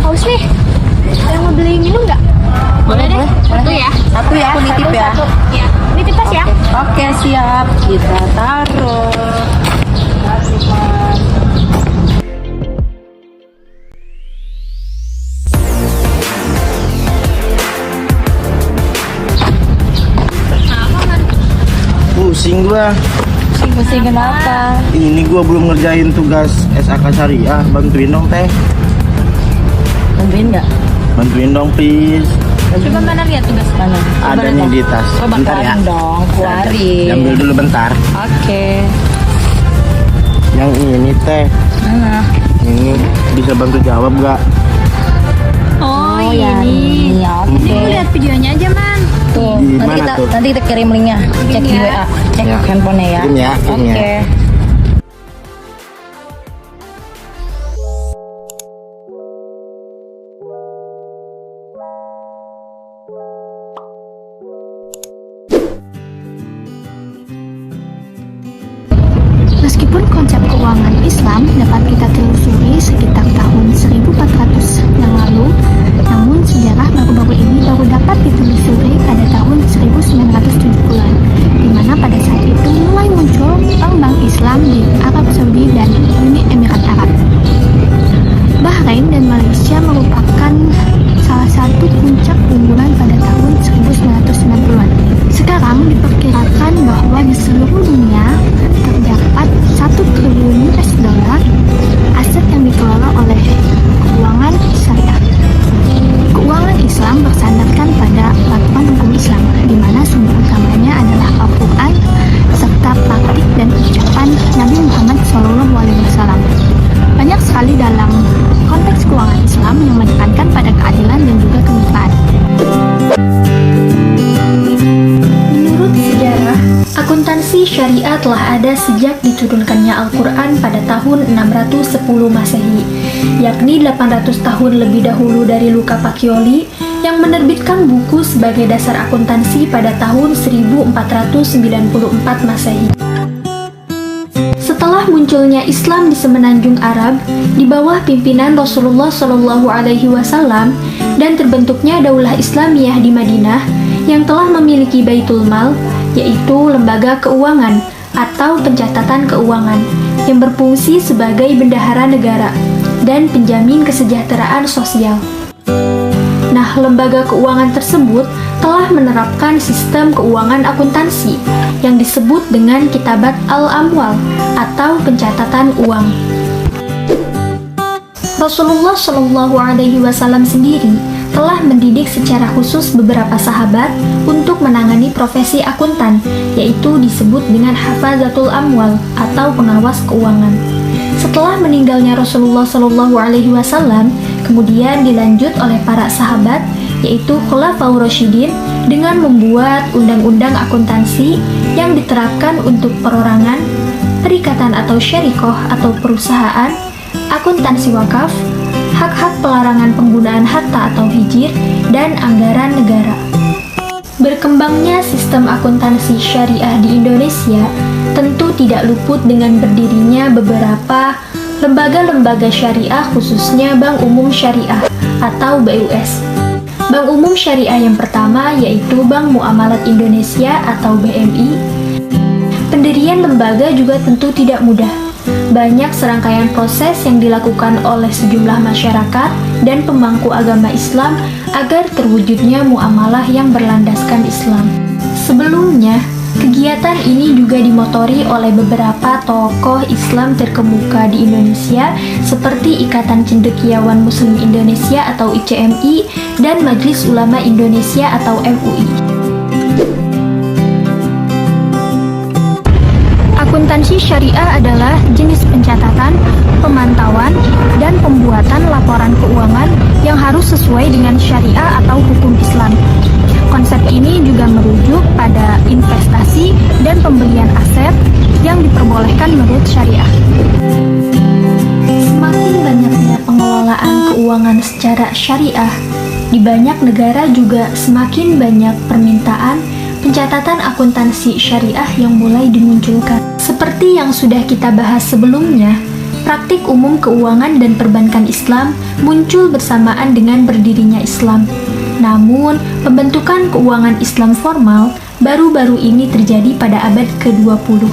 Haus nih, ada yang mau beli minum nggak? Boleh deh, Satu ya? Satu ya, aku nitip ya. Iya, nitip tas ya? Oke, siap. Kita taruh. Kasih, Mas. Pusing gua. Pusing kenapa? Ini gua belum ngerjain tugas SAK Syariah. Bantuin dong, Teh. Bantuin nggak? Bantuin dong, please. Coba mana lihat tugas Mana? Ada nih di tas. Coba Bentar ya. dong, keluarin. Ambil dulu bentar. Oke. Yang ini, Teh. Mana? Ini bisa bantu jawab gak? Oh, ya ini. ini. Oke. Ini lu lihat videonya aja, Man. Tuh, Di nanti mana kita tuh? nanti kita kirim linknya. Cek di ya. WA, cek Ya. handphonenya ya. Kirim ya, kirim ya. Oke. Meskipun konsep keuangan Islam dapat kita telusuri sekitar tahun 1400 yang lalu, namun sejarah baru-baru ini baru dapat ditelusuri pada tahun 1970-an, di mana pada saat itu mulai muncul bank-bank Islam di Arab Saudi dan Uni Emirat Arab. Bahrain dan Malaysia merupakan salah satu puncak unggulan pada tahun 1990-an. Sekarang diperkirakan bahwa di seluruh dunia terdapat 1 triliun US dollar aset yang dikelola oleh keuangan syariah. Keuangan Islam bersandarkan pada peraturan hukum Islam, di mana sumber utamanya adalah Al-Quran serta praktik dan ucapan Nabi Muhammad SAW. Banyak sekali dalam konteks keuangan Islam yang menekankan pada keadilan dan juga kemitraan. Menurut sejarah, akuntansi syariah telah ada sejak diturunkannya Al-Quran pada tahun 610 Masehi, yakni 800 tahun lebih dahulu dari Luca Pacioli yang menerbitkan buku sebagai dasar akuntansi pada tahun 1494 Masehi. Setelah munculnya Islam di semenanjung Arab di bawah pimpinan Rasulullah Shallallahu Alaihi Wasallam dan terbentuknya Daulah Islamiyah di Madinah yang telah memiliki Baitul Mal, yaitu lembaga keuangan atau pencatatan keuangan yang berfungsi sebagai bendahara negara dan penjamin kesejahteraan sosial. Nah, lembaga keuangan tersebut telah menerapkan sistem keuangan akuntansi yang disebut dengan Kitabat Al-Amwal atau pencatatan uang. Rasulullah Shallallahu Alaihi Wasallam sendiri telah mendidik secara khusus beberapa sahabat untuk menangani profesi akuntan, yaitu disebut dengan Hafazatul Amwal atau pengawas keuangan. Setelah meninggalnya Rasulullah Shallallahu Alaihi Wasallam, kemudian dilanjut oleh para sahabat, yaitu Khulafaur Rasyidin, dengan membuat undang-undang akuntansi yang diterapkan untuk perorangan, perikatan atau syarikoh atau perusahaan, akuntansi wakaf, hak-hak pelarangan penggunaan harta atau hijir, dan anggaran negara. Berkembangnya sistem akuntansi syariah di Indonesia tentu tidak luput dengan berdirinya beberapa lembaga-lembaga syariah, khususnya Bank Umum Syariah atau BUS. Bank Umum Syariah yang pertama yaitu Bank Muamalat Indonesia atau BMI. Pendirian lembaga juga tentu tidak mudah. Banyak serangkaian proses yang dilakukan oleh sejumlah masyarakat dan pemangku agama Islam agar terwujudnya muamalah yang berlandaskan Islam. Sebelumnya, kegiatan ini juga dimotori oleh beberapa tokoh Islam terkemuka di Indonesia seperti Ikatan Cendekiawan Muslim Indonesia atau ICMI dan Majelis Ulama Indonesia atau MUI. Akuntansi syariah adalah jenis pencatatan, pemantauan, dan pembuatan laporan keuangan yang harus sesuai dengan syariah atau hukum Islam. Konsep ini juga merujuk pada investasi dan pembelian aset yang diperbolehkan menurut syariah. Semakin banyaknya pengelolaan keuangan secara syariah, Di banyak negara juga semakin banyak permintaan pencatatan akuntansi syariah yang mulai dimunculkan. Seperti yang sudah kita bahas sebelumnya, praktik umum keuangan dan perbankan Islam muncul bersamaan dengan berdirinya Islam. Namun, pembentukan keuangan Islam formal baru-baru ini terjadi pada abad ke-20.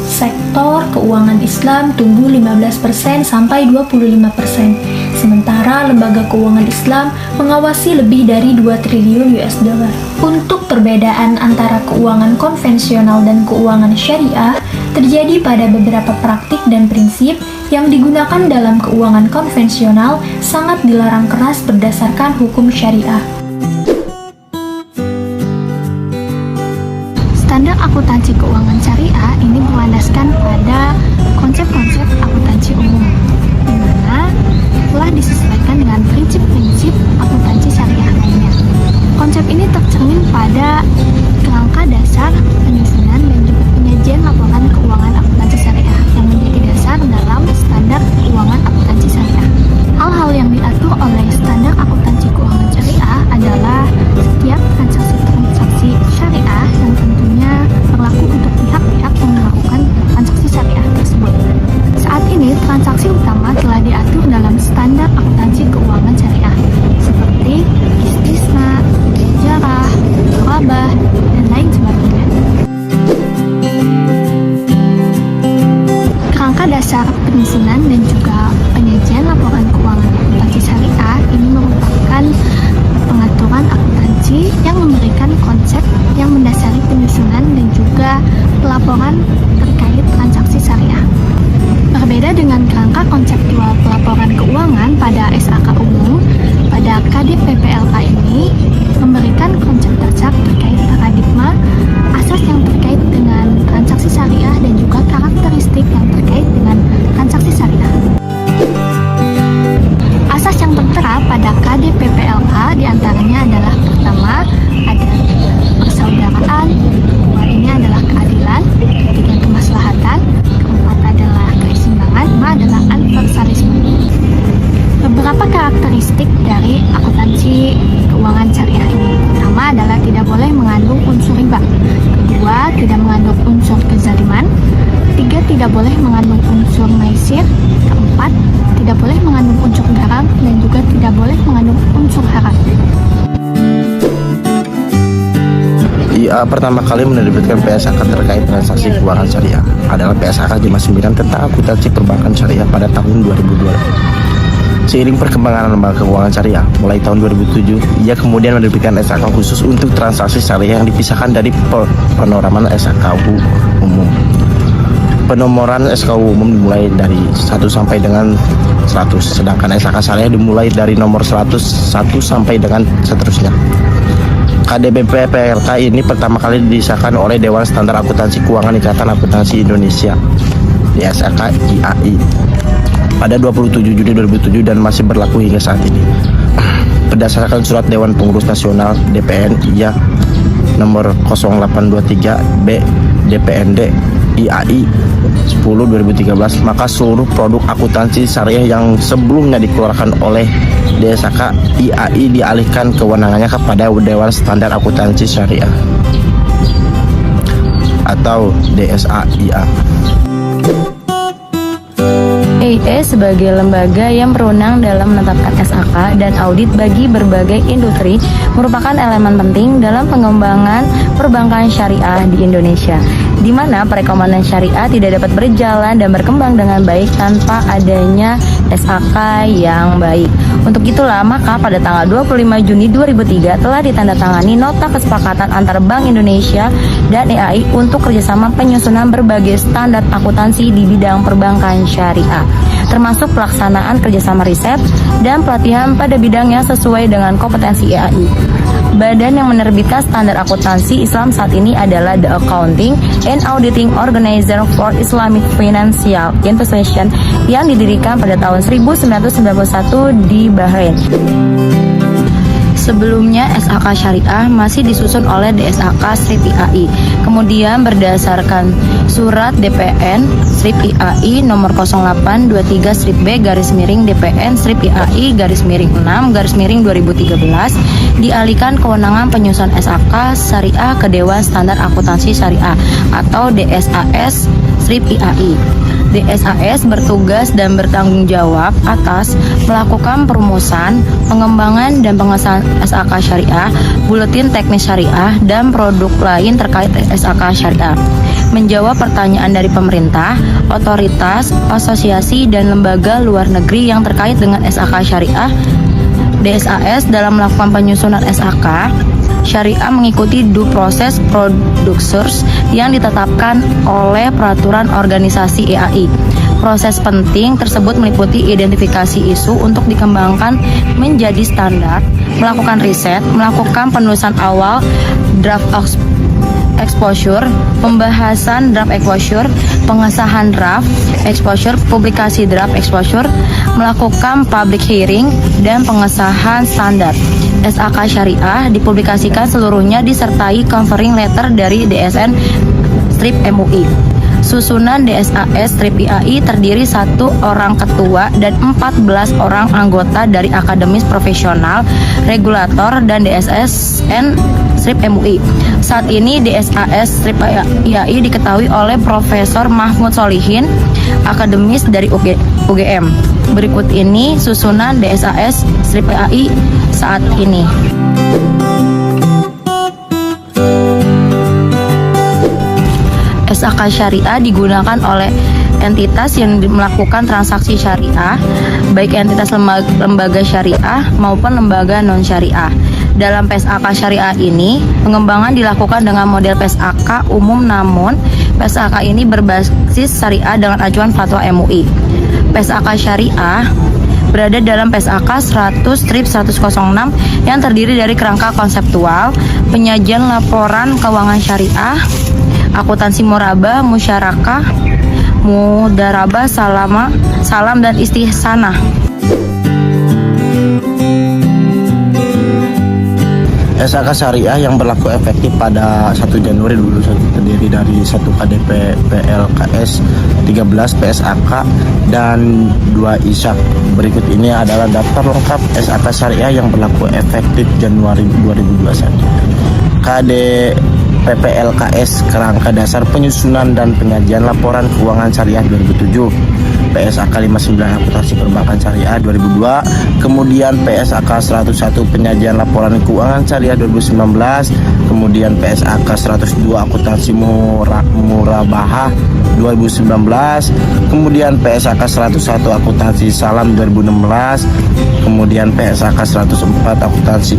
Sektor keuangan Islam tumbuh 15% sampai 25%, sementara lembaga keuangan Islam mengawasi lebih dari 2 triliun US dollar. Untuk perbedaan antara keuangan konvensional dan keuangan syariah terjadi pada beberapa praktik dan prinsip yang digunakan dalam keuangan konvensional sangat dilarang keras berdasarkan hukum syariah. Standar akuntansi keuangan syariah ini berlandaskan pada konsep-konsep akuntansi umum, di mana telah disesuaikan dengan prinsip-prinsip akuntansi syariah lainnya. Konsep ini tercermin pada kerangka dasar penyusunan dan juga penyajian laporan keuangan akuntansi syariah yang menjadi dasar dalam standar keuangan akuntansi syariah. Hal-hal yang diatur oleh standar akuntansi keuangan syariah adalah setiap transaksi syariah yang tentunya berlaku untuk pihak-pihak yang melakukan transaksi syariah tersebut. Saat ini, transaksi utama telah diatur dalam standar akuntansi keuangan syariah, seperti istisna, jarah, murabah, dan lain sebagainya. Kerangka dasar penyusunan dan juga penyajian laporan keuangan akuntansi syariah ini merupakan pengaturan akuntansi yang memberikan konsep yang mendasari penyusunan dan juga pelaporan terkait transaksi syariah. Berbeda dengan kerangka konseptual pelaporan keuangan pada SAK umum, pada KDPPLK ini memberikan konsep dasar terkait paradigma, asas yang terkait dengan transaksi syariah dan juga karakteristik yang terkait dengan transaksi syariah. Asas yang tertera pada KDPPLK diantaranya adalah pertama, ada persaudaraan, kedua ini adalah keadilan, ketiga kemaslahatan, keempat adalah keseimbangan, kelima adalah universalisme. Beberapa karakteristik dari akuntansi keuangan syariah ini. Pertama adalah tidak boleh mengandung unsur riba. Kedua, tidak mengandung unsur kezaliman. Ketiga, tidak boleh mengandung unsur maisir. Keempat, tidak boleh mengandung unsur garam dan juga tidak boleh mengandung unsur haram. IA pertama kali menerbitkan PSAK terkait transaksi keuangan syariah adalah PSAK 59 tentang akuntansi perbankan syariah pada tahun 2002. Seiring perkembangan lembaga keuangan syariah, mulai tahun 2007, ia kemudian menerbitkan SAK khusus untuk transaksi syariah yang dipisahkan dari penoraman SKU umum. Penomoran SKU umum dimulai dari 1 sampai dengan 100, sedangkan SAK syariah dimulai dari nomor 101 sampai dengan seterusnya. KDPPLK ini pertama kali disahkan oleh Dewan Standar Akuntansi Keuangan Ikatan Akuntansi Indonesia (DSAK IAI) pada 27 Juni 2007 dan masih berlaku hingga saat ini. Berdasarkan surat Dewan Pengurus Nasional DPN IA nomor 0823 B DPND IAI 10/2013, maka seluruh produk akuntansi syariah yang sebelumnya dikeluarkan oleh DSAK IAI dialihkan kewenangannya kepada Dewan Standar Akuntansi Syariah atau DSAIA. EIE sebagai lembaga yang berwenang dalam menetapkan SAK dan audit bagi berbagai industri merupakan elemen penting dalam pengembangan perbankan syariah di Indonesia, di mana perekonomian syariah tidak dapat berjalan dan berkembang dengan baik tanpa adanya SAK yang baik. Untuk itulah, maka pada tanggal 25 Juni 2003 telah ditandatangani nota kesepakatan antara Bank Indonesia dan EAI untuk kerjasama penyusunan berbagai standar akuntansi di bidang perbankan syariah, termasuk pelaksanaan kerjasama riset dan pelatihan pada bidangnya sesuai dengan kompetensi EAI. Badan yang menerbitkan standar akuntansi Islam saat ini adalah The Accounting and Auditing Organization for Islamic Financial Institution yang didirikan pada tahun 1991 di Bahrain. Sebelumnya SAK Syariah masih disusun oleh DSAK Strip IAI. Kemudian berdasarkan surat DPN Strip IAI nomor 0823 Strip B garis miring DPN Strip IAI garis miring 6 garis miring 2013 dialihkan kewenangan penyusun SAK Syariah ke Dewan Standar Akuntansi Syariah atau DSAS Strip IAI. DSAS bertugas dan bertanggung jawab atas melakukan perumusan, pengembangan dan pengesahan SAK Syariah, buletin teknis syariah, dan produk lain terkait SAK Syariah. Menjawab pertanyaan dari pemerintah, otoritas, asosiasi, dan lembaga luar negeri yang terkait dengan SAK Syariah. DSAS dalam melakukan penyusunan SAK Syariah mengikuti due process producers yang ditetapkan oleh peraturan organisasi EAI. Proses penting tersebut meliputi identifikasi isu untuk dikembangkan menjadi standar, melakukan riset, melakukan penulisan awal draft exposure, pembahasan draft exposure, pengesahan draft exposure, publikasi draft exposure, melakukan public hearing, dan pengesahan standar. SAK Syariah dipublikasikan seluruhnya disertai covering letter dari DSN Strip MUI. Susunan DSAS Strip IAI terdiri 1 orang ketua dan 14 orang anggota dari akademis profesional, regulator, dan DSSN Strip MUI. Saat ini DSAS Strip IAI diketahui oleh Profesor Mahmud Solihin, akademis dari UGM. Berikut ini susunan DSAS Strip IAI saat ini. SAK Syariah digunakan oleh entitas yang melakukan transaksi syariah, baik entitas lembaga syariah maupun lembaga non-syariah. Dalam PSAK Syariah ini, pengembangan dilakukan dengan model PSAK umum, namun PSAK ini berbasis syariah dengan acuan fatwa MUI. PSAK Syariah berada dalam PSAK 100/106 yang terdiri dari kerangka konseptual, penyajian laporan keuangan syariah, akuntansi murabah, musyarakah, mudarabah, salam dan istihsanah. SAK Syariah yang berlaku efektif pada 1 Januari 2021 terdiri dari 1 KDP PLKS, 13 PSAK, dan 2 ISAK. Berikut ini adalah daftar lengkap SAK Syariah yang berlaku efektif Januari 2021. PPLKS Kerangka Dasar Penyusunan dan Penyajian Laporan Keuangan Syariah 2007, PSAK 59 Akuntansi Perbankan Syariah 2002, kemudian PSAK 101 Penyajian Laporan Keuangan Syariah 2019, kemudian PSAK 102 Akuntansi Murabahah 2019, kemudian PSAK 101 Akuntansi Salam 2016, kemudian PSAK 104 Akuntansi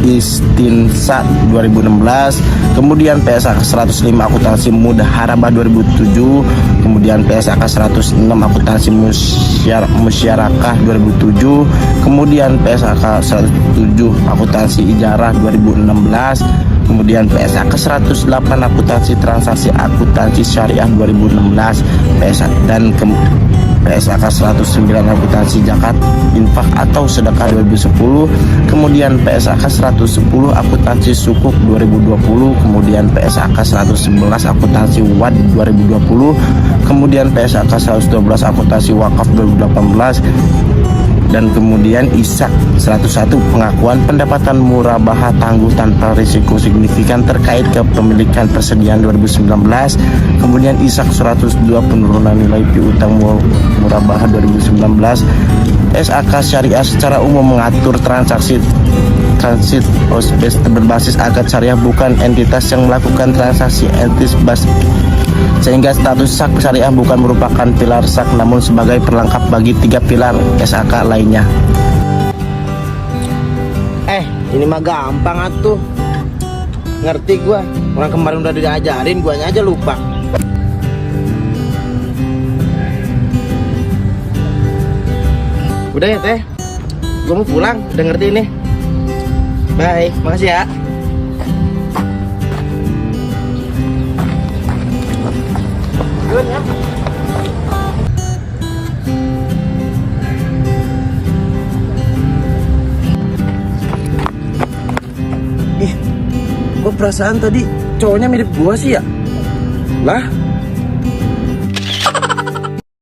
Istinsat 2016, kemudian PSAK 105 Akuntansi Mudaharabah 2007, kemudian PSAK 106 Akuntansi Musyarakah 2007, kemudian PSAK 107 Akuntansi Ijarah 2016, kemudian PSAK 108 Akuntansi Transaksi Akuntansi Syariah 2016, PSAK 109 Akuntansi Zakat Infak atau Sedekah 2010, kemudian PSAK 110 Akuntansi Sukuk 2020, kemudian PSAK 111 Akuntansi WAD 2020, kemudian PSAK 112 Akuntansi Wakaf 2018, dan kemudian ISAK 101 Pengakuan Pendapatan Murabahah Tangguh Tanpa Risiko Signifikan Terkait Kepemilikan Persediaan 2019, kemudian ISAK 102 Penurunan Nilai Piutang Murabahah 2019. SAK Syariah secara umum mengatur transit berbasis akad syariah, bukan entitas yang melakukan transaksi entitas, sehingga status SAK Syariah bukan merupakan pilar SAK namun sebagai perlengkap bagi 3 pilar SAK lainnya. Ini mah gampang atuh, ngerti gua, orang kemarin udah diajarin, guanya aja lupa. Udah ya teh, gua mau pulang, udah ngerti nih. Bye, makasih ya. Good ya. perasaan tadi cowoknya mirip gua sih ya. Lah,